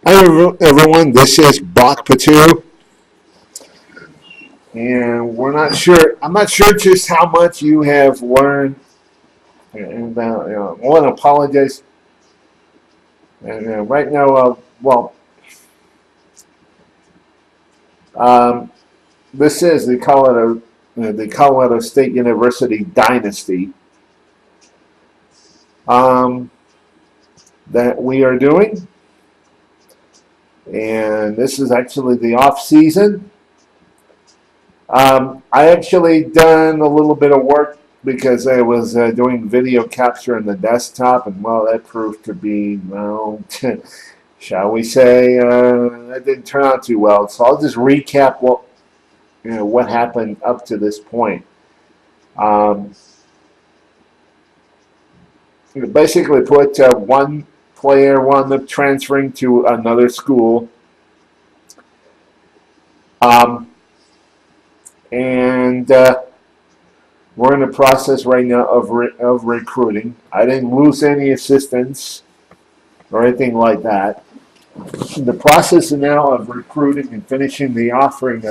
Hi everyone, this is Bach Patu, and I'm not sure just how much you have learned, and I want to apologize. And right now, um, this is the Colorado State University Dynasty um, that we are doing, and this is actually the off season. I actually done a little bit of work because I was doing video capture on the desktop, and well, that proved to be, well, shall we say, that didn't turn out too well. So I'll just recap what happened up to this point. Um, Basically, put one player wound up transferring to another school, um, and we're in the process right now of recruiting. I didn't lose any assistants or anything like that. In the process now of recruiting and finishing the offering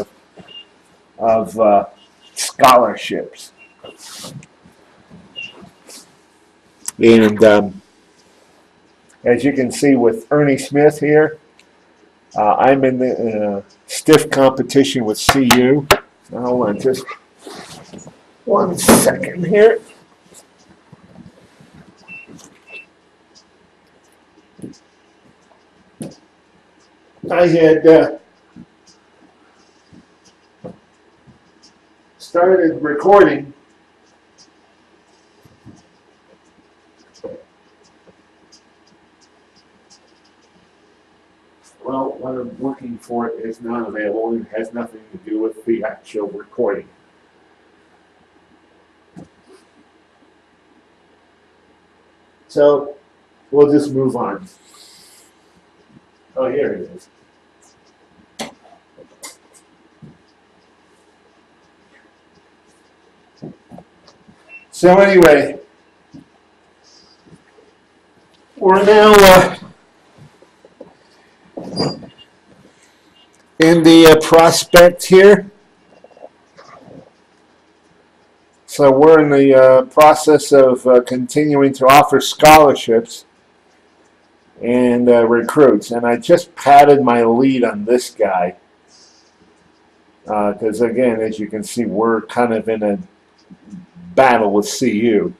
of scholarships. And as you can see with Ernie Smith here, I'm in the stiff competition with CU. Hold on just 1 second here. I had started recording well, what I'm looking for is not available and has nothing to do with the actual recording. So we'll just move on. Oh, here it is. So anyway, we're now in the prospect here. So we're in the process of continuing to offer scholarships and recruits. And I just padded my lead on this guy because, again, as you can see, we're kind of in a battle with CU.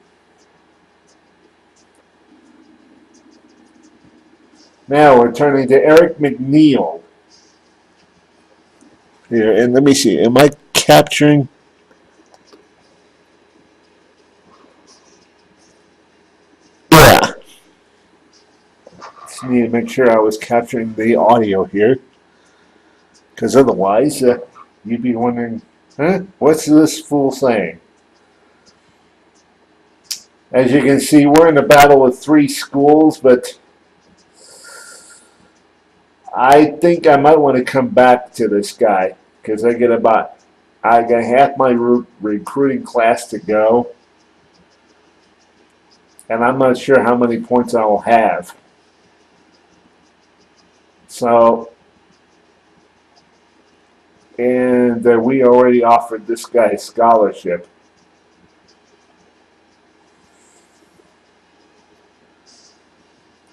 Now we're turning to Eric McNeil here. And let me see, am I capturing? Yeah. Just need to make sure I was capturing the audio here. Because otherwise, you'd be wondering, huh? What's this fool saying? As you can see, we're in a battle with 3 schools, but I think I might want to come back to this guy because I got half my recruiting class to go, and I'm not sure how many points I will have. So, and we already offered this guy a scholarship.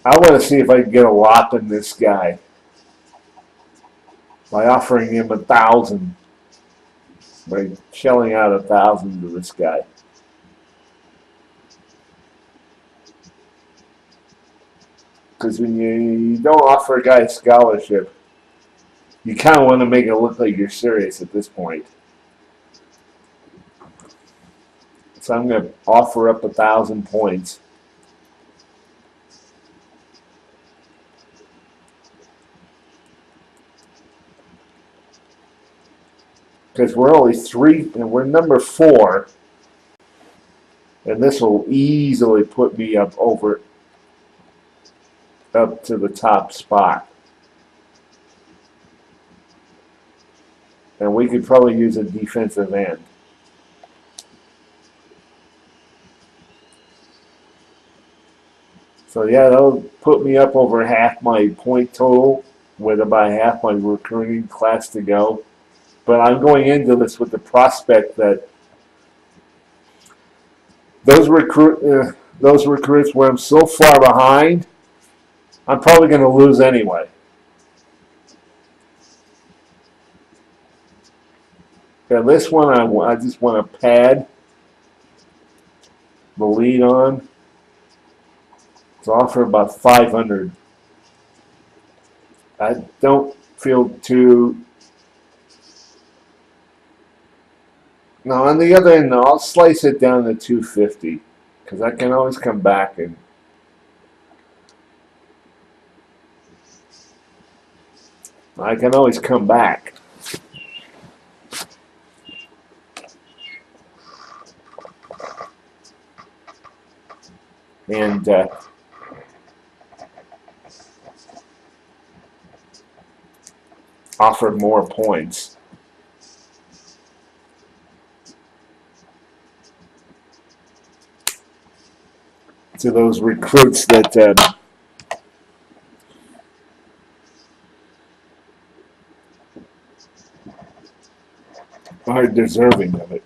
I want to see if I can get a lot in this guy by offering him 1,000, by shelling out 1,000 to this guy. Because when you don't offer a guy a scholarship, you kind of want to make it look like you're serious at this point. So I'm going to offer up 1,000 points. Because we're only 3, and we're number 4, and this will easily put me up to the top spot. And we could probably use a defensive end. So yeah, that'll put me up over half my point total with about half my recruiting class to go. But I'm going into this with the prospect that those recruits where I'm so far behind, I'm probably going to lose anyway. Yeah, this one I just want to pad the lead on. It's offer about 500. I don't feel too. No, on the other end, no, I'll slice it down to 250 because I can always come back and. I can always come back. And offer more points. To those recruits that are deserving of it.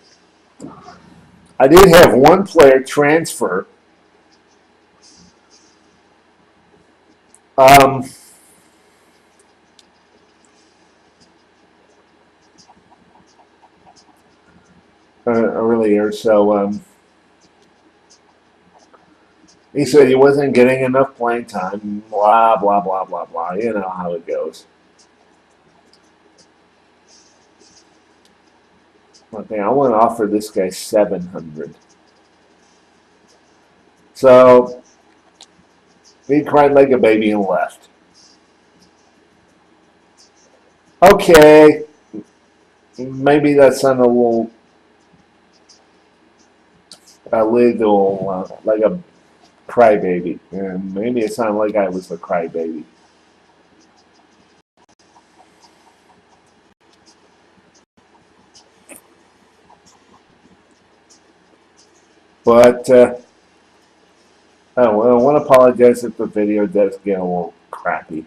I did have one player transfer. Earlier, so he said he wasn't getting enough playing time. Blah blah blah blah blah. You know how it goes. Okay, I want to offer this guy 700. So he cried like a baby and left. Okay, maybe that sounded a little like a crybaby, and maybe it sounded like I was the crybaby. But I want to apologize if the video does get a little crappy.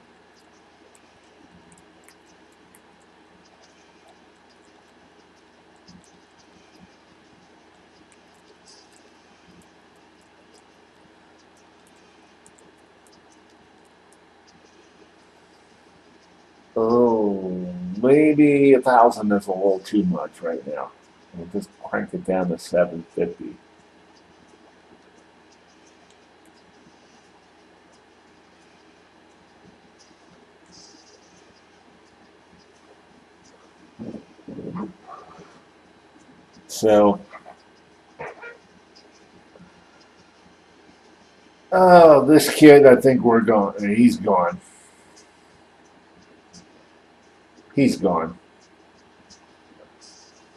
Oh, maybe 1,000 is a little too much right now. We'll just crank it down to 750. So, oh, this kid, I think we're going. He's gone. He's gone.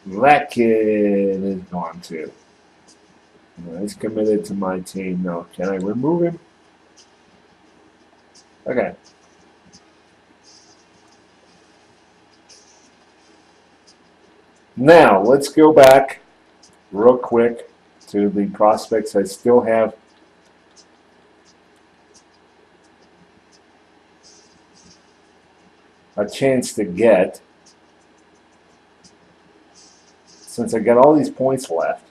That kid is gone too. He's committed to my team now. Can I remove him? Okay. Now, let's go back real quick to the prospects I still have. A chance to get, since I got all these points left.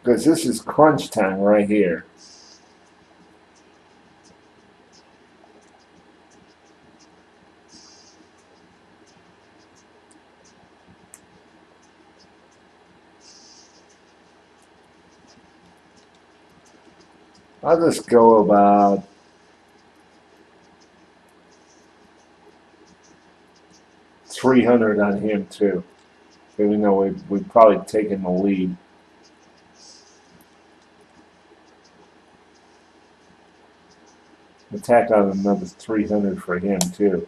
Because this is crunch time right here. I'll just go about $300 on him too. Even though we've probably taken the lead. Attack on another 300 for him too.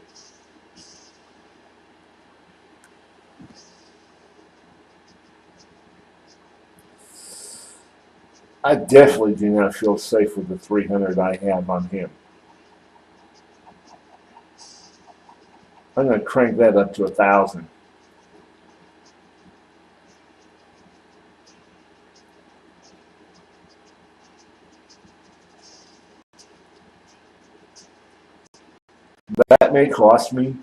I definitely do not feel safe with the 300 I have on him. I'm going to crank that up to 1,000. That may cost me.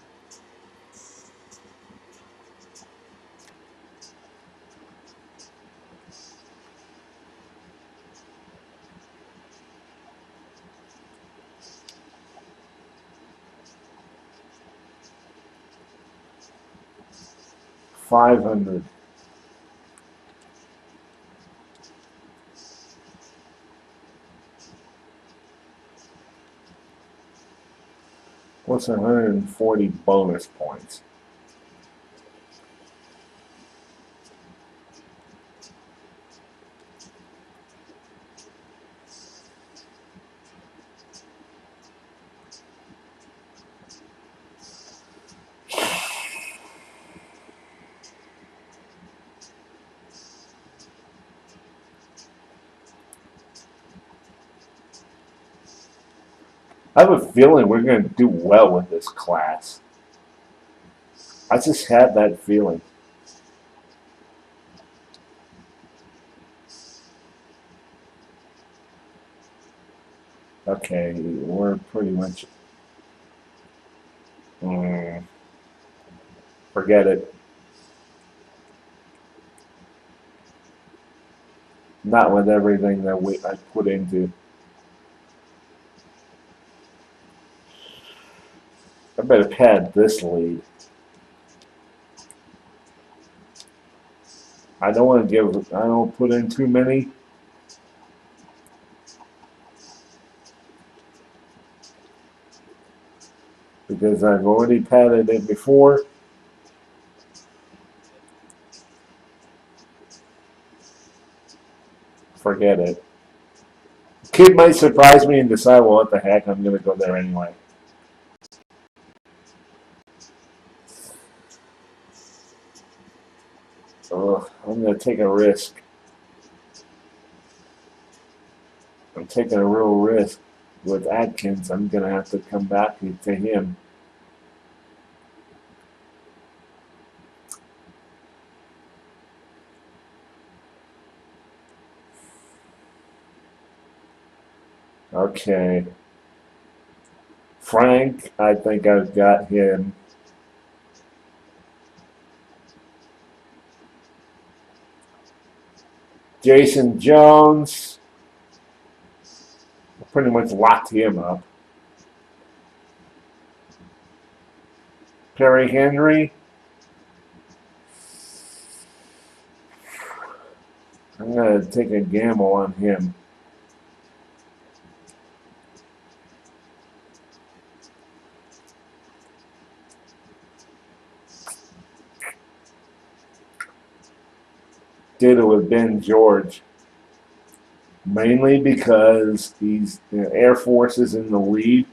$500. What's 140 bonus points? I have a feeling we're going to do well with this class. I just had that feeling. Okay, we're pretty much. Forget it. Not with everything that I put into. I better pad this lead. I don't want to give. I don't put in too many. Because I've already padded it before. Forget it. Kid might surprise me and decide, well, what the heck, I'm going to go there anyway. Ugh, I'm going to take a risk. I'm taking a real risk with Atkins. I'm going to have to come back to him. Okay. Frank, I think I've got him. Jason Jones. I pretty much locked him up. Perry Henry. I'm going to take a gamble on him. Did it with Ben George. Mainly because Air Force is in the lead.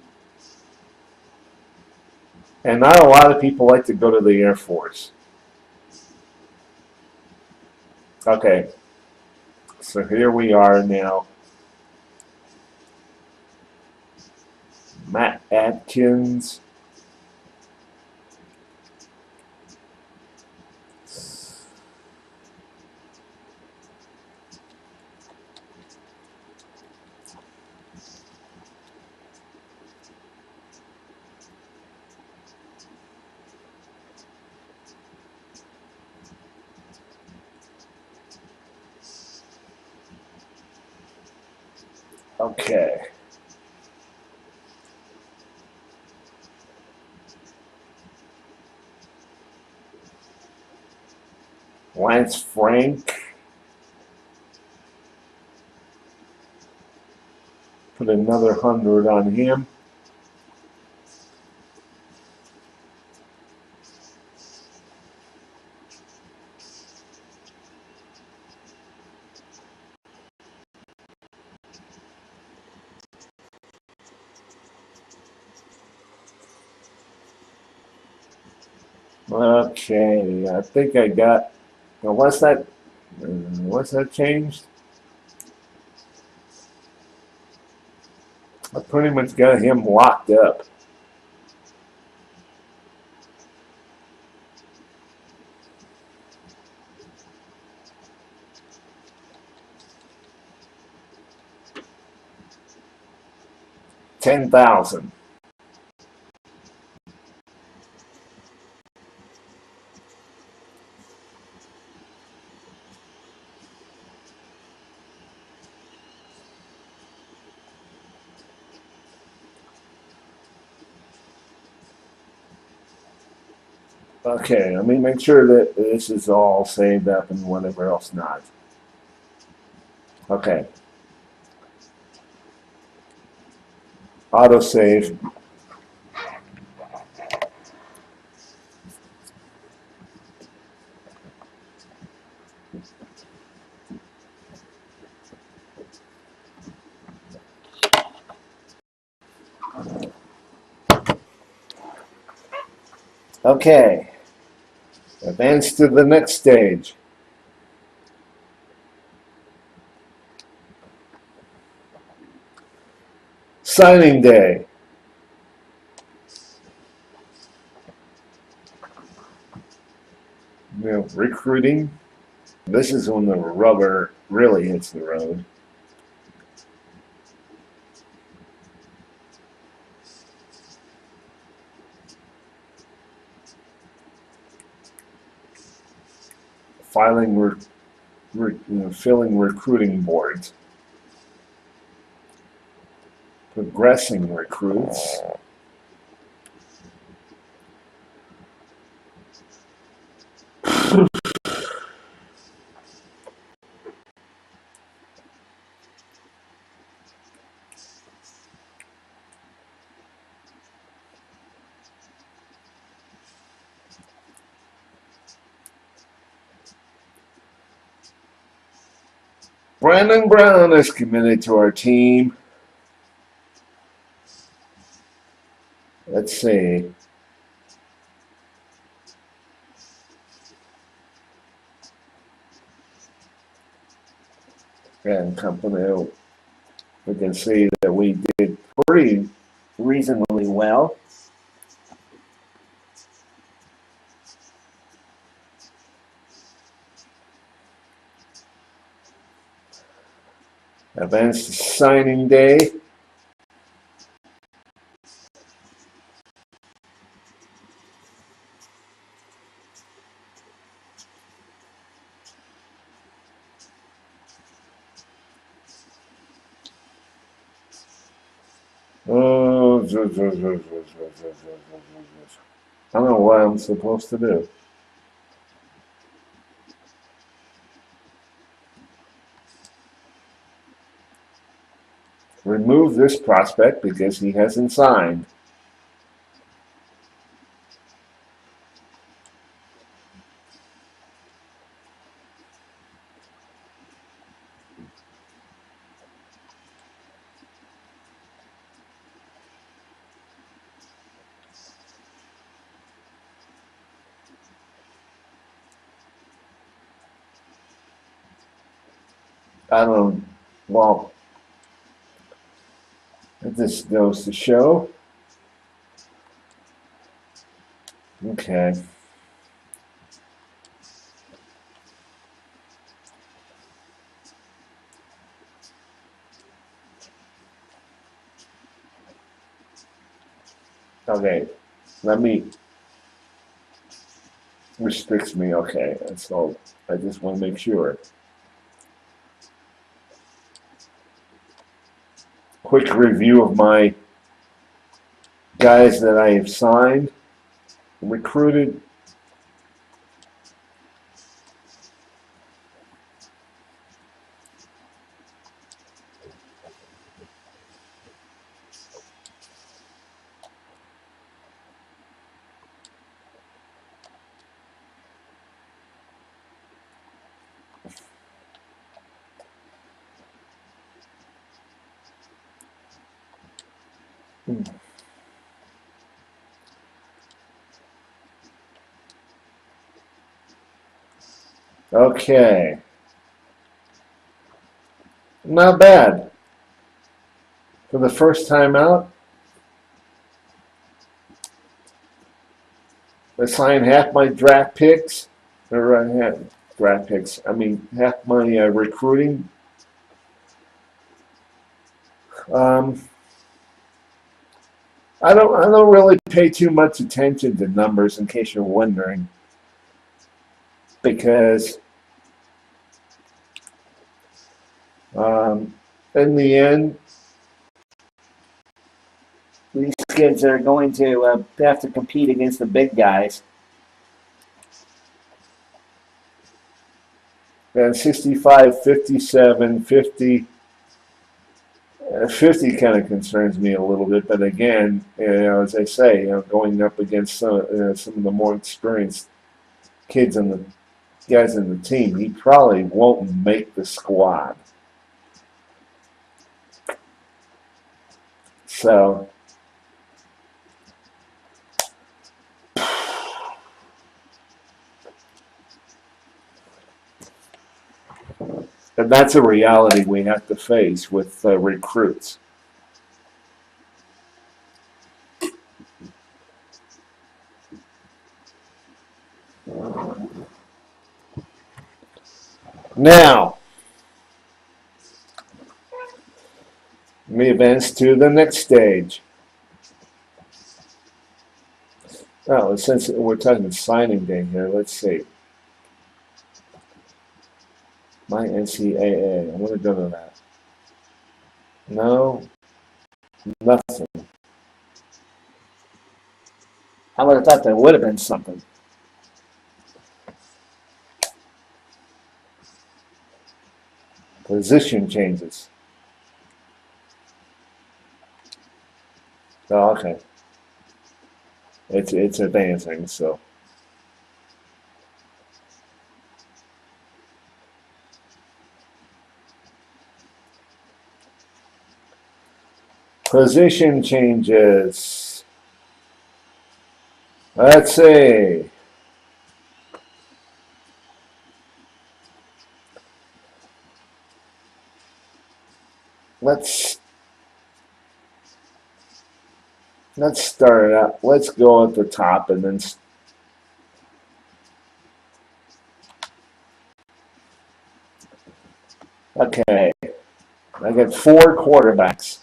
And not a lot of people like to go to the Air Force. Okay. So here we are now. Matt Atkins. Okay. Lance Frank. Put another 100 on him. Okay, I think I got. Now what's that changed? I pretty much got him locked up. 10,000. Okay, let me make sure that this is all saved up and whatever else not. Okay. Autosave. Okay. Advance to the next stage. Signing day. Recruiting. This is when the rubber really hits the road. Filling recruiting boards. Progressing recruits. Brandon Brown is committed to our team. Let's see. And company, we can see that we did pretty reasonably well. Advanced to signing day. I don't know what I'm supposed to do. Remove this prospect because he hasn't signed. I don't, well, this goes to show. Okay. Okay, let me, restricts me, okay, so I just want to make sure. Quick review of my guys that I have signed, recruited. Okay. Not bad. For the first time out, I signed half my draft picks, or half draft picks, I mean half my recruiting. I don't really pay too much attention to numbers, in case you're wondering, because um, in the end, these kids are going to have to compete against the big guys. And 65, 57, 50. 50 kind of concerns me a little bit, but again, as I say, going up against some of the more experienced kids and the guys in the team, he probably won't make the squad. So, and that's a reality we have to face with recruits. Now, we advance to the next stage. Oh, since we're talking signing day here, let's see. My NCAA, I'm going to go to that. No, nothing. I would have thought there would have been something. Position changes. Oh, okay. It's advancing, so. Position changes. Let's see. Let's start it out. Let's go at the top and then. Okay. I got 4 quarterbacks.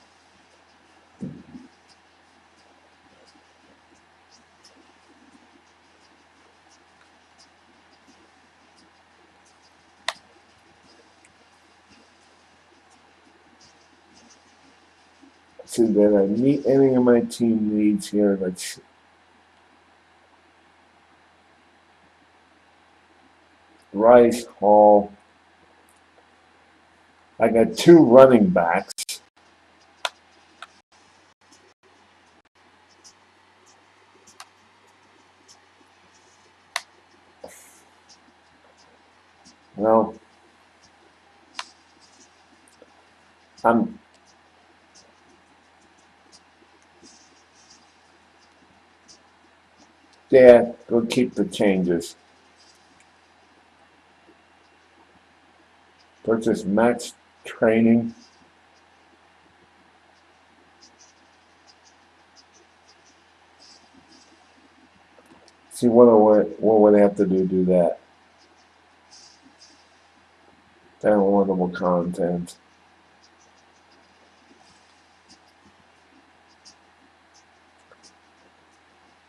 See, did I meet any of my team needs here? Let's see. Rice, Hall. I got 2 running backs. No. Yeah, go keep the changes. Purchase match training. See, what would I have to do that? Downloadable content.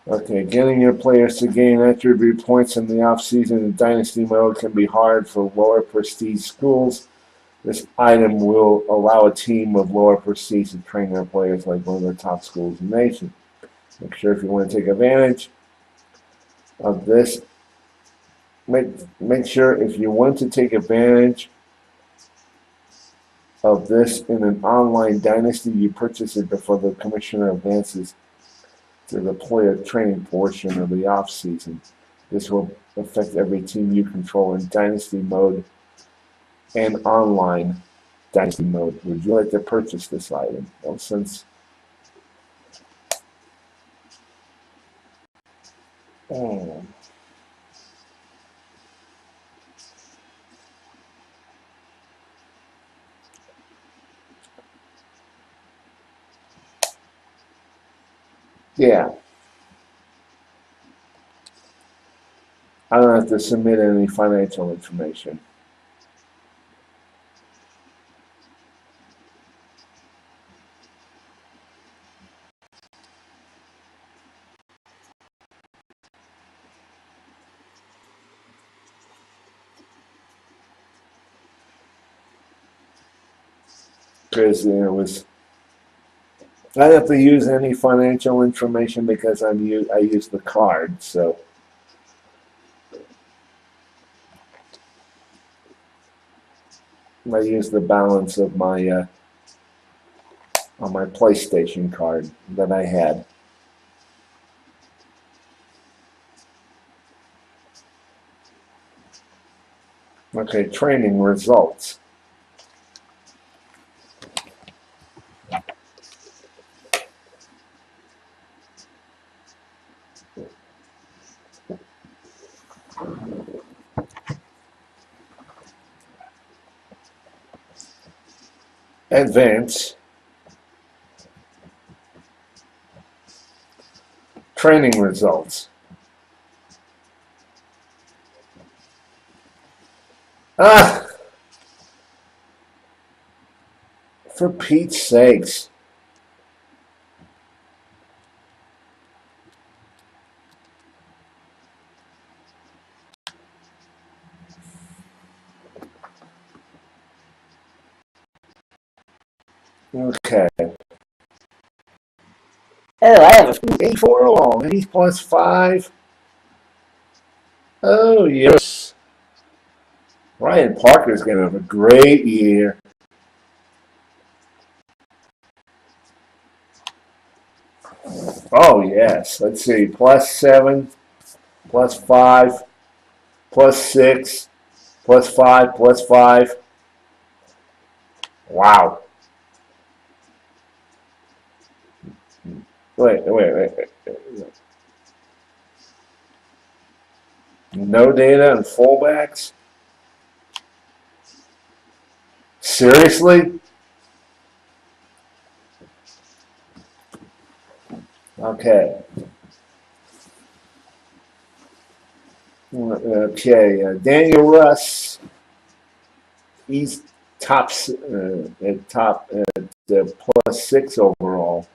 Okay, getting your players to gain attribute points in the off-season in Dynasty mode can be hard for lower prestige schools. This item will allow a team of lower prestige to train their players like one of the top schools in the nation. Make sure if you want to take advantage of this, make sure if you want to take advantage of this in an online dynasty, you purchase it before the commissioner advances to the player training portion of the off-season. This will affect every team you control in dynasty mode and online dynasty mode. Would you like to purchase this item? Well, since yeah, I don't have to submit any financial information. because it was. I don't have to use any financial information because I use the card. So I use the balance of my on my PlayStation card that I had. Okay, training results. Advance. Training results. Ah! For Pete's sakes. Okay. Oh, I have a 84 along. He's plus 5. Oh, yes. Ryan Parker's going to have a great year. Oh, yes. Let's see. Plus 7, plus 5, plus 6, plus 5, plus 5. Wow. Wait. No data on fullbacks? Seriously? Okay. Okay. Daniel Russ. He's top plus 6 overall.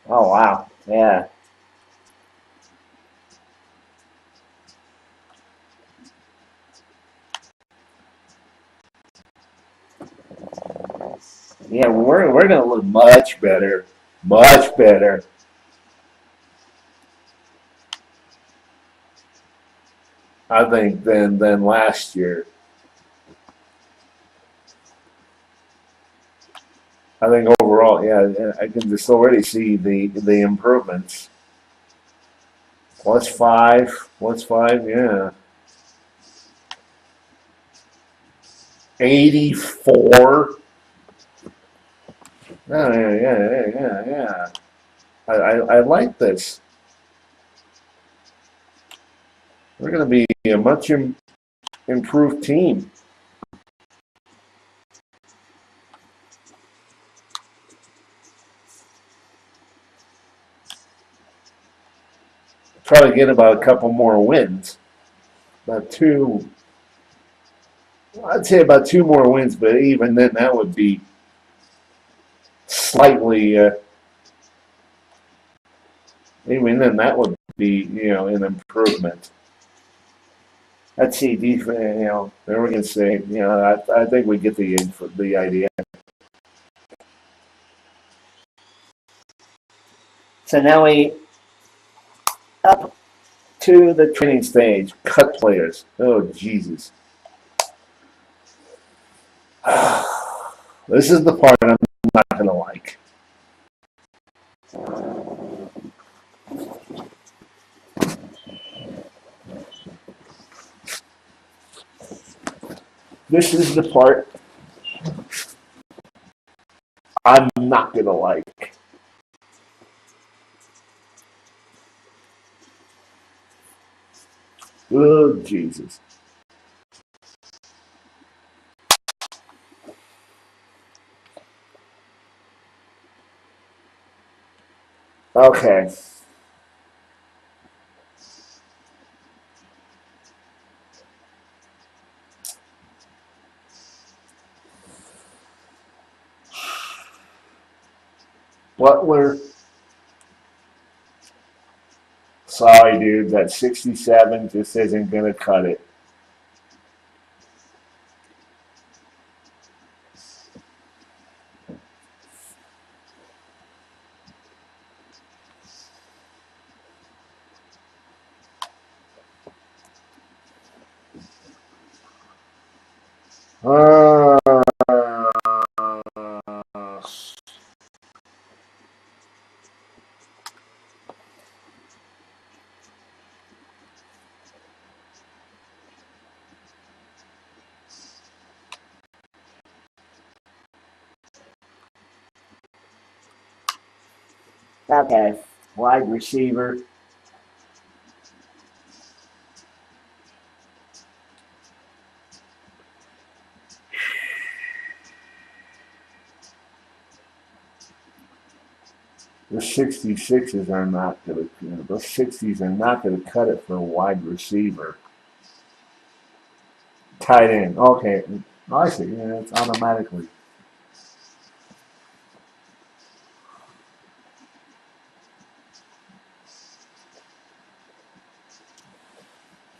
Oh wow! Yeah. Yeah, we're gonna look much better, much better. I think than last year. I think overall, yeah, I can just already see the improvements. Plus 5, plus 5, yeah. 84. Oh, yeah. I like this. We're going to be a much improved team. Probably get about a couple more wins. About 2. I'd say about 2 more wins, but even then, that would be slightly. Even then, that would be an improvement. Let's see, defense. Then we're gonna say, I think we get the idea. So now we up to the training stage. Cut players. Oh Jesus. This is the part I'm not gonna like. This is the part I'm not gonna like. Oh Jesus. Okay. Butler. Sorry, dude. That 67 just isn't going to cut it. Uh, okay, wide receiver. The 66s are not going to. Those 60s are not going to cut it for a wide receiver. Tight end. Okay, I see. Yeah, it's automatically.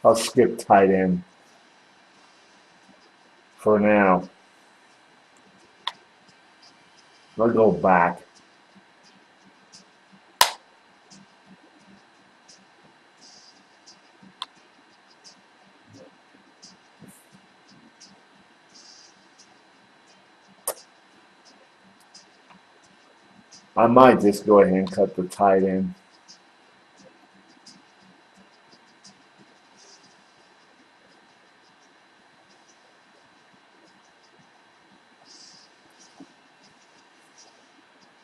I'll skip tight end for now. I'll go back. I might just go ahead and cut the tight end.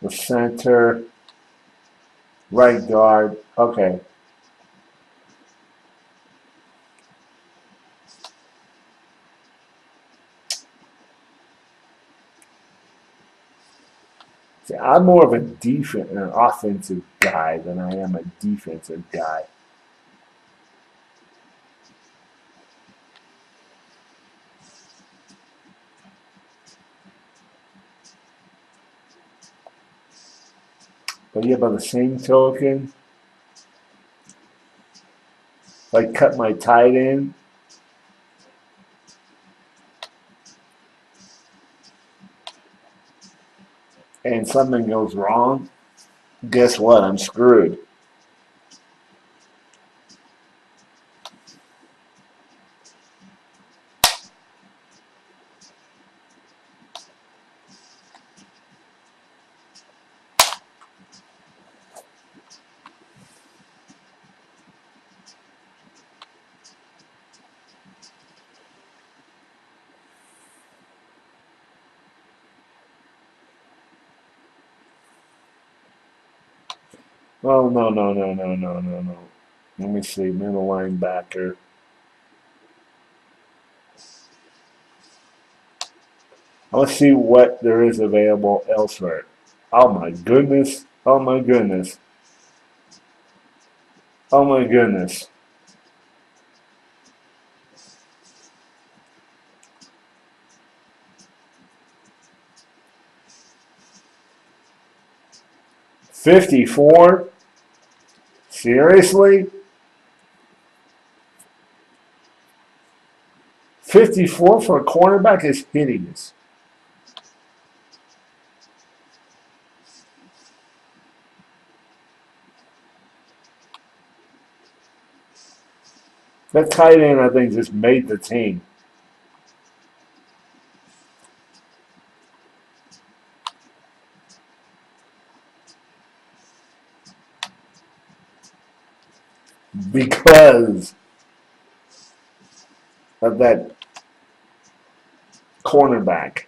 The center, right guard. Okay. See, I'm more of an offensive guy than I am a defensive guy. But yeah, by the same token, if I cut my tight end, and something goes wrong, guess what? I'm screwed. Oh, no, no, no, no, no, no, no. Let me see. Middle linebacker. Let's see what there is available elsewhere. Oh my goodness. Oh my goodness. Oh my goodness. $54? Seriously? 54 for a cornerback is hideous. That tight end, I think, just made the team. Because of that cornerback.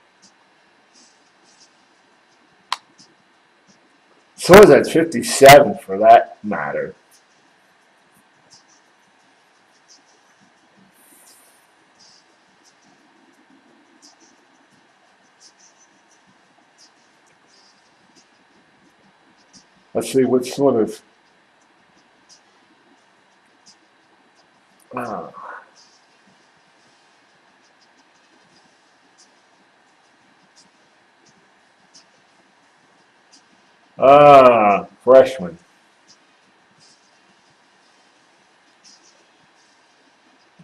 So is that 57 for that matter. Let's see what sort of. Uh, freshman.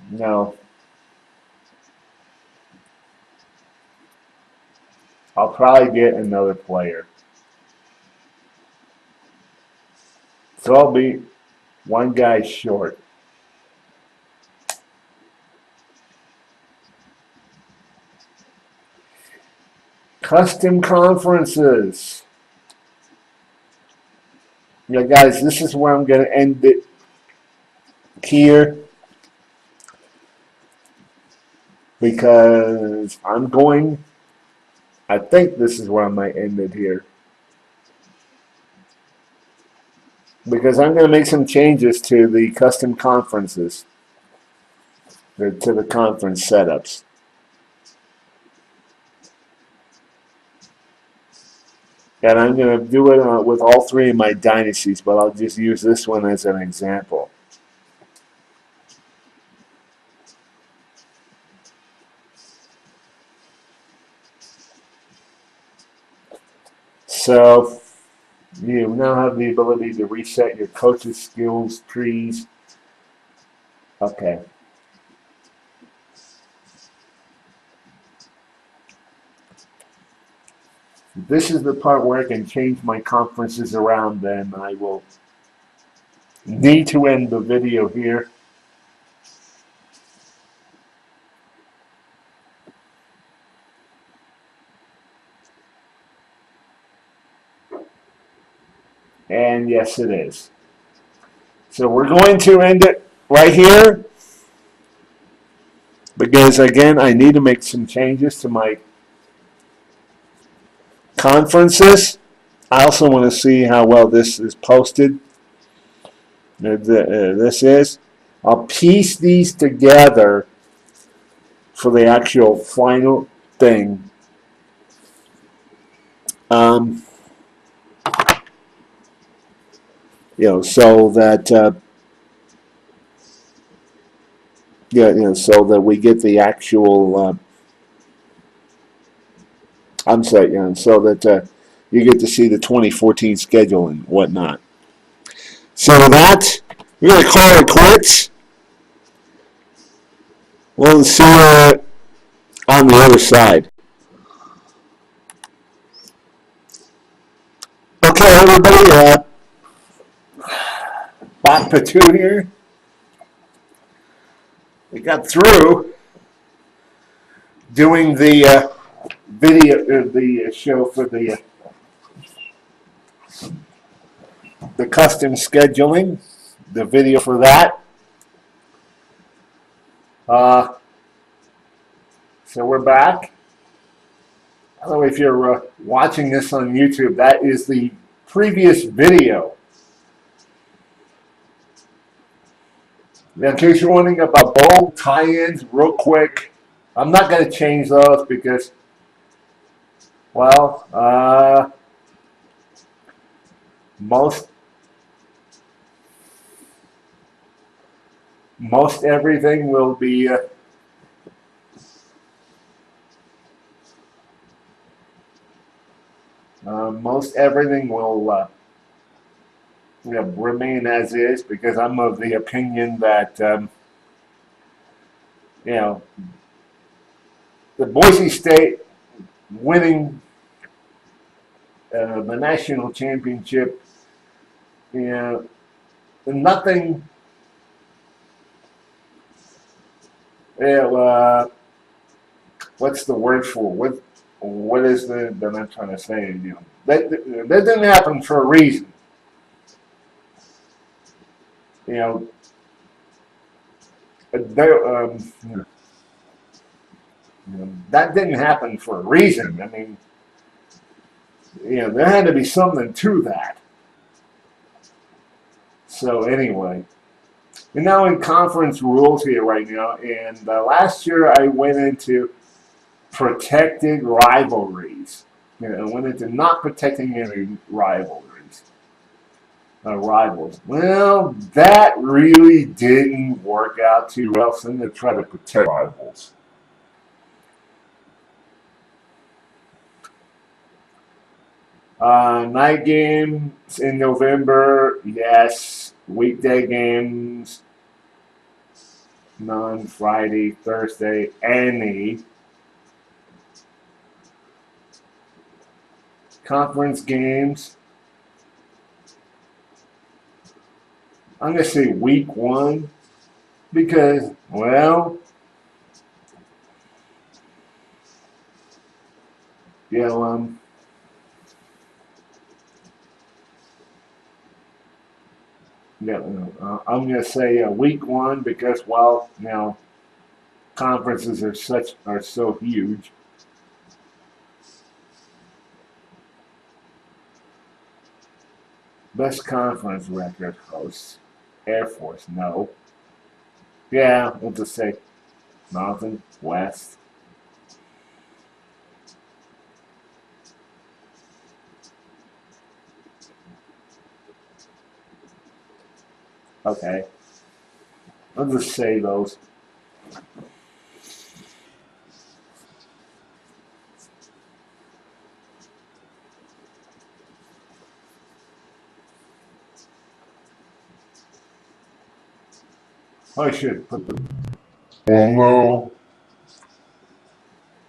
No. I'll probably get another player. So I'll be one guy short. Custom conferences. Yeah, guys, this is where I'm going to end it here because I think this is where I might end it here. Because I'm going to make some changes to the custom conferences, to the conference setups. And I'm going to do it with all three of my dynasties, but I'll just use this one as an example. So you now have the ability to reset your coach's skills trees. Okay. This is the part where I can change my conferences around, then I will need to end the video here. And yes, it is. So we're going to end it right here because, again, I need to make some changes to my conferences. I also want to see how well this is posted. This is. I'll piece these together for the actual final thing. So that so that we get the actual. I'm sorry, so that you get to see the 2014 schedule and whatnot. So that we're gonna call it quits. We'll see you on the other side. Okay, everybody. Bot Patu here. We got through doing the video, the show for the custom scheduling, the video for that. So we're back. I don't know if you're watching this on YouTube. That is the previous video. Now, in case you're wondering about bowl tie-ins, real quick, I'm not going to change those because, well, most everything will be remain as is because I'm of the opinion that the Boise State winning the national championship, nothing. What's the word for what is that I'm trying to say? That didn't happen for a reason. That didn't happen for a reason. I mean, there had to be something to that. So anyway, we're now in conference rules here right now, and last year I went into protected rivalries. I went into not protecting any rivals. Well, that really didn't work out too well, so I'm going to try to protect rivals. Night games in November, yes. Weekday games, none. Friday, Thursday, any. Conference games, I'm going to say week 1 because, well, Yeah, yeah, I'm going to say week one because, well, conferences are so huge. Best conference record hosts. Air Force, no. Yeah, we'll just say Mountain West. Okay, I'll just say those. I should put the. Although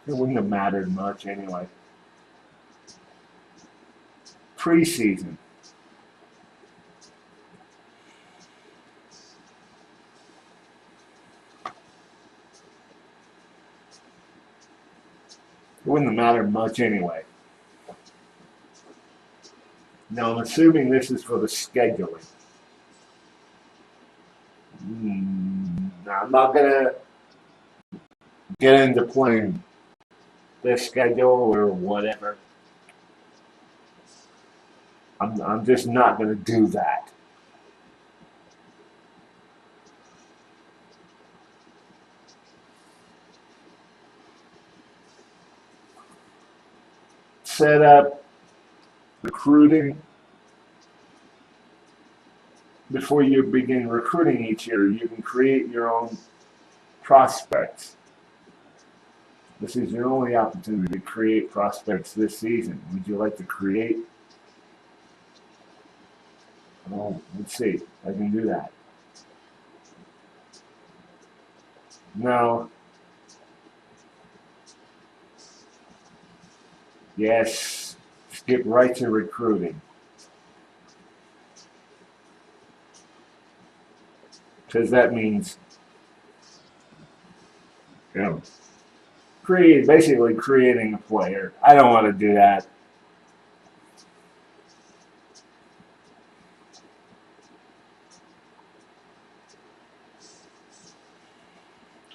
it wouldn't have mattered much anyway. Preseason. It wouldn't have mattered much anyway. Now I'm assuming this is for the scheduling. I'm not gonna get into playing this schedule or whatever. I'm just not gonna do that. Set up recruiting before you begin recruiting each year. You can create your own prospects. This is your only opportunity to create prospects this season. Would you like to create? Well, let's see. I can do that. No. Yes. Skip right to recruiting. Because that means, you know, basically creating a player. I don't want to do that.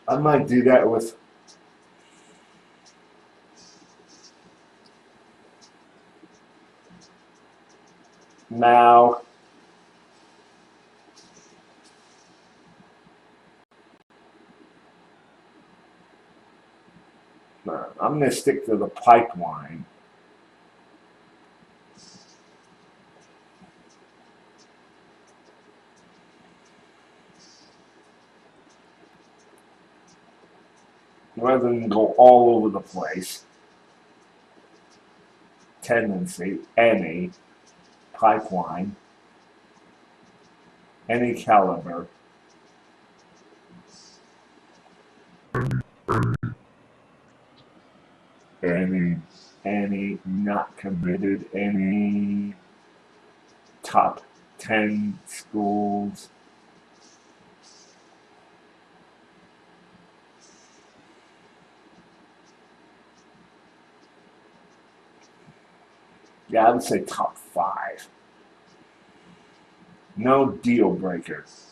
I might do that with now. I'm going to stick to the pipeline. Rather than go all over the place. Tendency, any pipeline, any caliber. Any not committed, any top 10 schools. Yeah, I would say top 5. No deal breakers.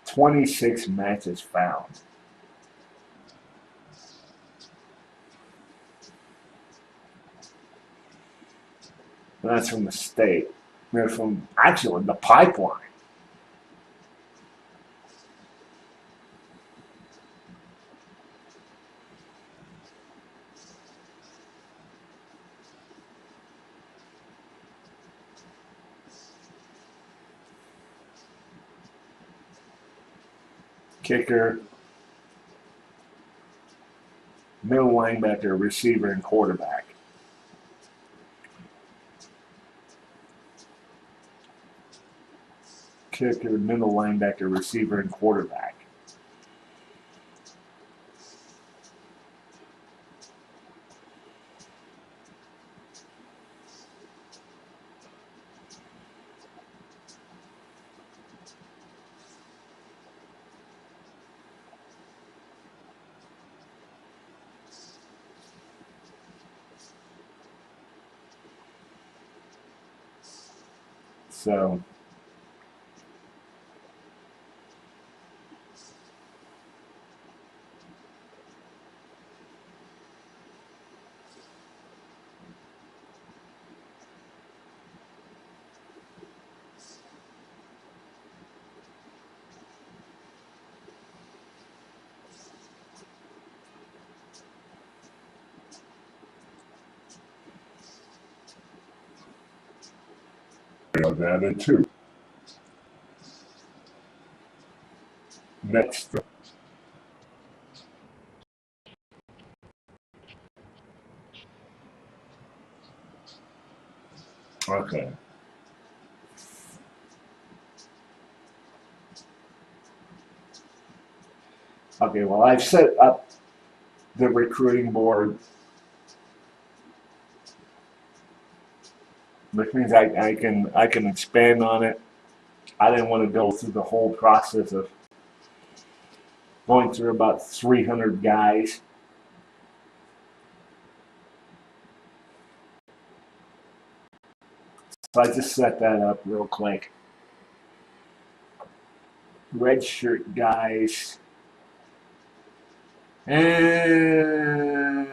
"26 matches found." And that's from the state. They're from actually the pipeline. Kicker, middle linebacker, receiver, and quarterback. Kicker, middle linebacker, receiver, and quarterback. So I've added two. Next. Okay. Okay, well, I've set up the recruiting board, which means I can expand on it. I didn't want to go through the whole process of going through about 300 guys. So I just set that up real quick. Red shirt guys. And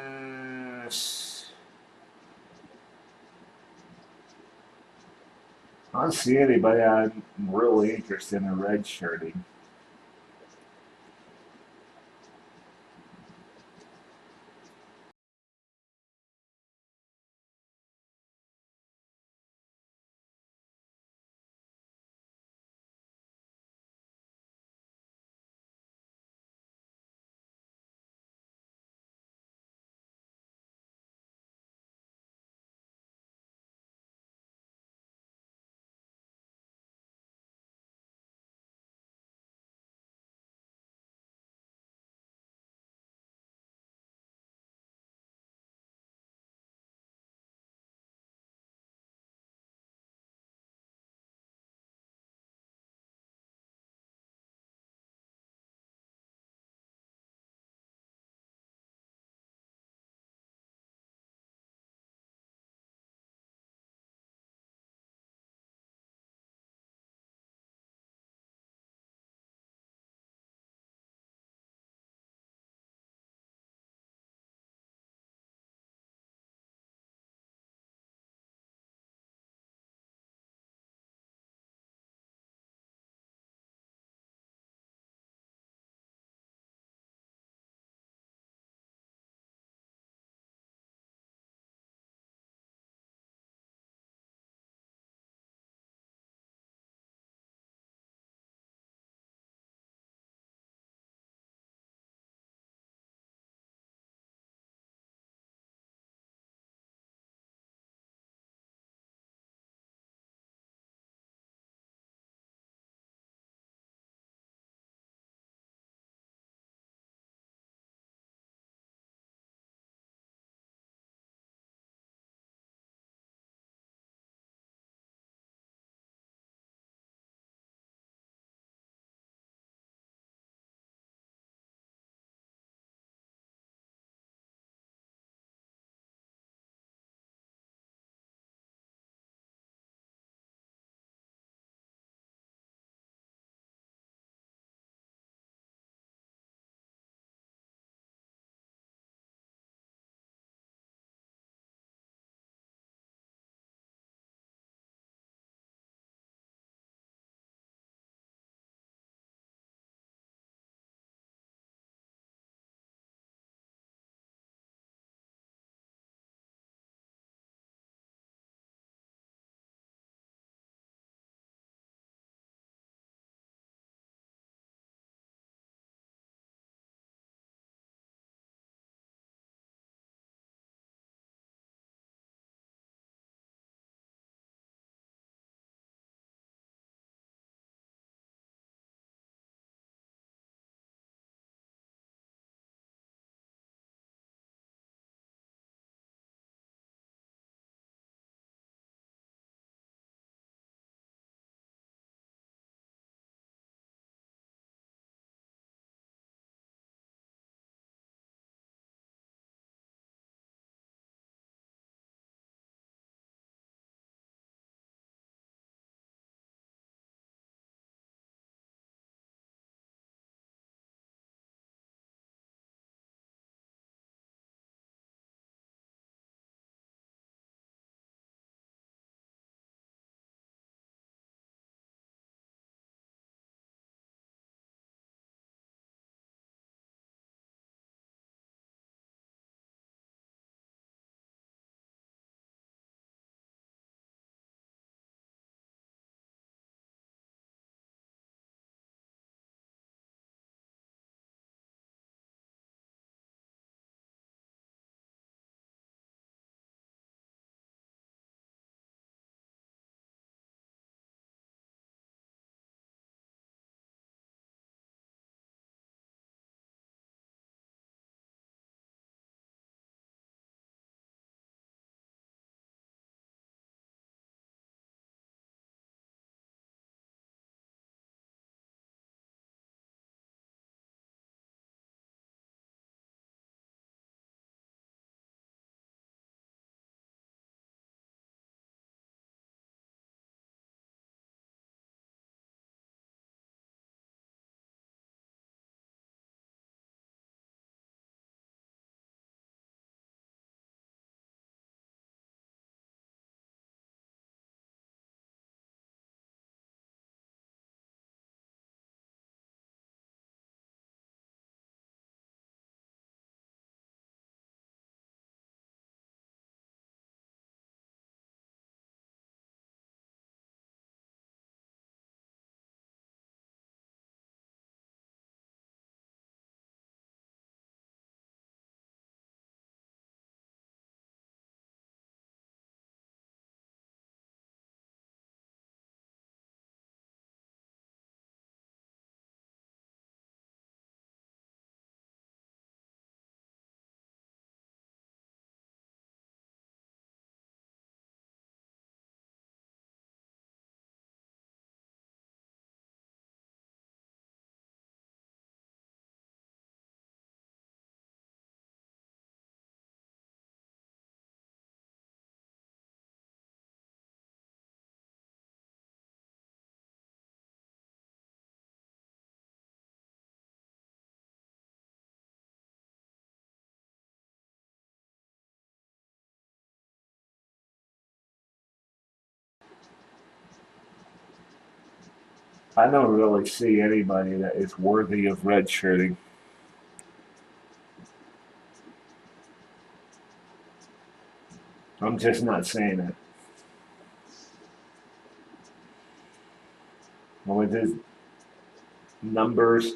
I don't see anybody I'm really interested in red shirting. I don't really see anybody that is worthy of redshirting. I'm just not saying it. With his numbers,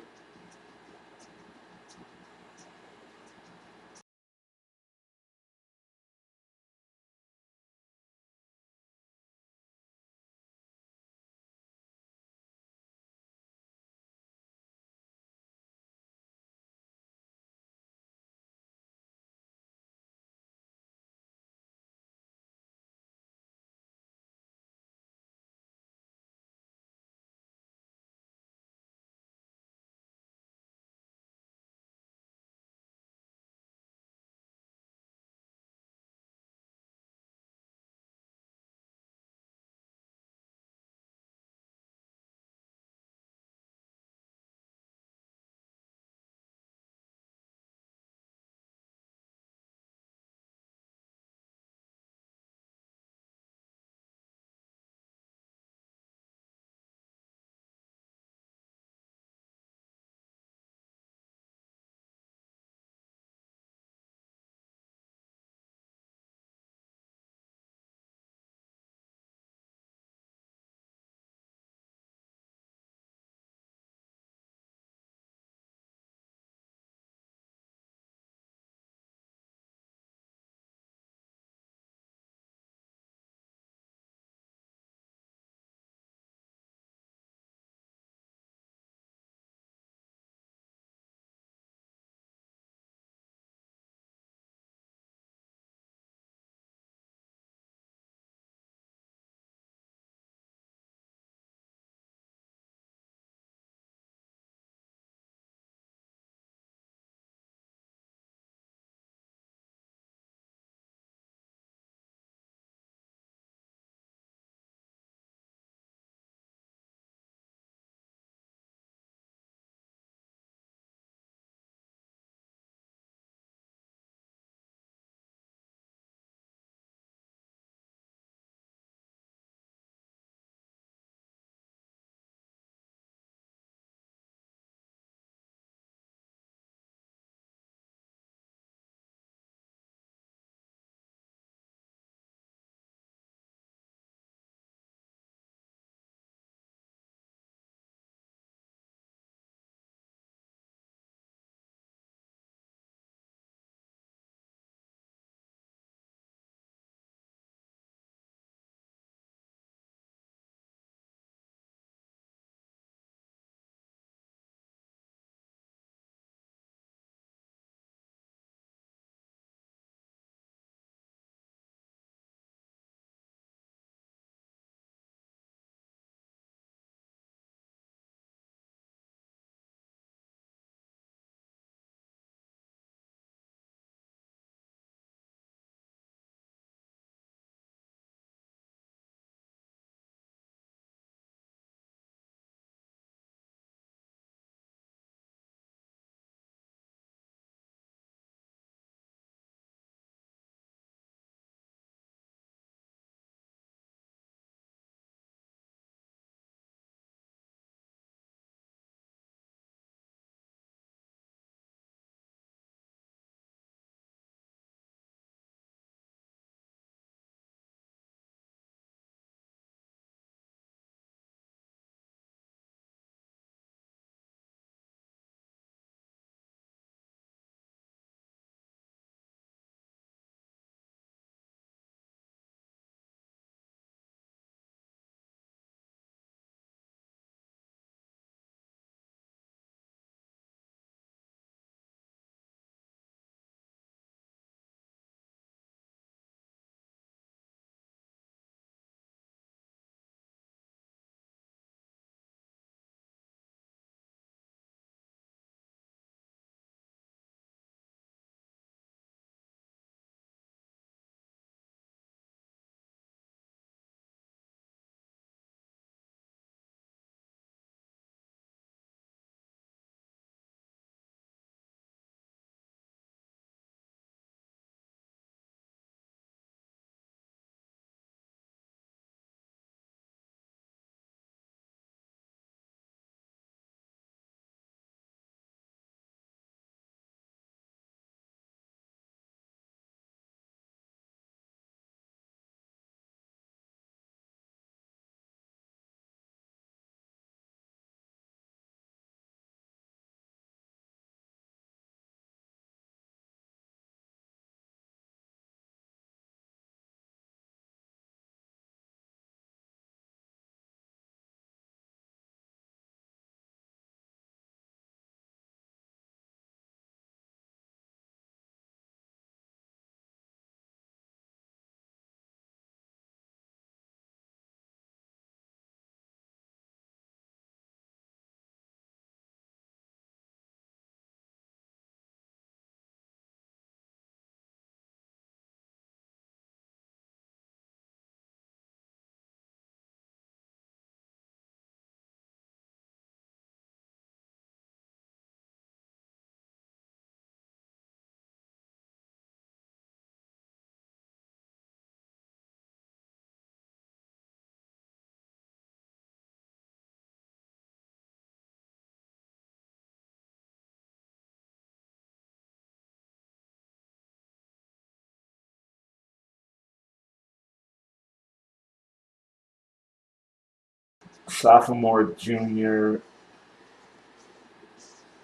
sophomore, junior,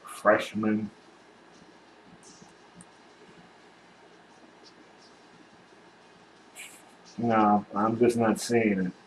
freshman. No, I'm just not seeing it.